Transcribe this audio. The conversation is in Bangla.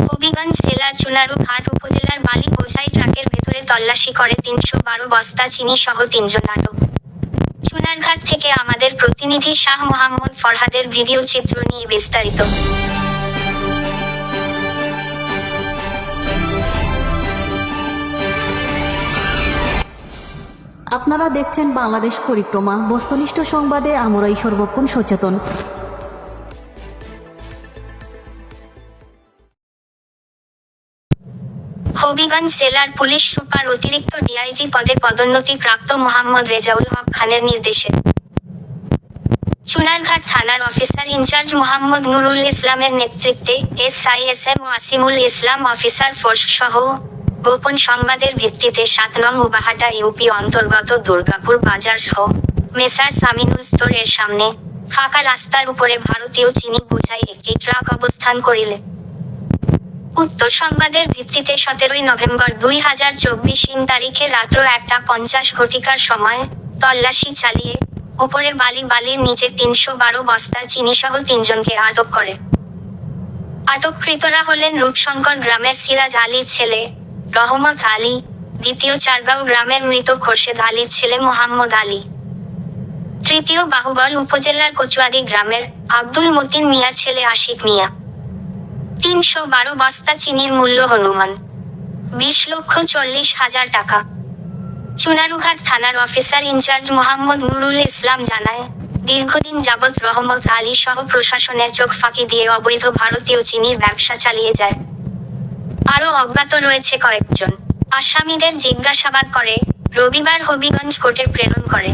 হবিগঞ্জ জেলার চুনারুঘাট উপজেলার বালি বোঝাই ট্রাকের ভেতরে তল্লাশি করে ৩১২ বস্তা চিনি সহ ৩ জন আটক। চুনারঘাট থেকে আমাদের প্রতিনিধি শাহ মোহাম্মদ ফরহাদের ভিডিও চিত্র নিয়ে বিস্তারিত। আপনারা দেখছেন বাংলাদেশ পরিক্রমা। বস্তুনিষ্ঠ সংবাদে আমরাই সর্বক্ষণ সচেতন। হবিগঞ্জ জেলার পুলিশ সুপার অতিরিক্ত ডিআইজি পদে পদোন্নতি প্রাপ্ত মোহাম্মদ রেজাউল হক খানের নির্দেশে চুনারঘাট থানার অফিসার ইনচার্জ মোহাম্মদ নুরুল ইসলামের নেতৃত্বে SISM ও আসিমুল ইসলাম অফিসার ফোর্স সহ গোপন সংবাদের ভিত্তিতে ৭ নং উবাহাটা ইউপি অন্তর্গত দুর্গাপুর বাজার সহ মেসার্স আমিনুল স্টোর এর সামনে ফাঁকা রাস্তার উপরে ভারতীয় চিনি বোঝাই একটি ট্রাক অবস্থান করিলে উত্তর সংবাদের ভিত্তিতে ১৭ নভেম্বর ২০২৪ তারিখে রাত্র ১টা ৫০ ঘটিকার সময় তল্লাশি চালিয়ে উপরে বালির নিচে ৩১২ বস্তা চিনিসহ ৩ জনকে আটক করে। আটককৃতরা হলেন রূপশঙ্কর গ্রামের সিরাজ আলীর ছেলে রহমত আলী, দ্বিতীয় চারগাঁও গ্রামের মৃত খোরশেদ আলীর ছেলে মোহাম্মদ আলী, তৃতীয় বাহুবল উপজেলার কচুয়াদি গ্রামের আব্দুল মতিন মিয়ার ছেলে আশিক মিয়া। ৩১২ বস্তা চিনির মূল্য অনুমান ২০,৪০,০০০ টাকা। চুনারুঘাট থানার অফিসার ইনচার্জ মোহাম্মদ নুরুল ইসলাম জানায়, দীর্ঘদিন যাবৎ রহমত আলী সহ প্রশাসনের চোখ ফাঁকি দিয়ে অবৈধ ভারতীয় চিনির ব্যবসা চালিয়ে যায়। আরও অজ্ঞাত রয়েছে কয়েকজন। আসামিদের জিজ্ঞাসাবাদ করে রবিবার হবিগঞ্জ কোর্টে প্রেরণ করে।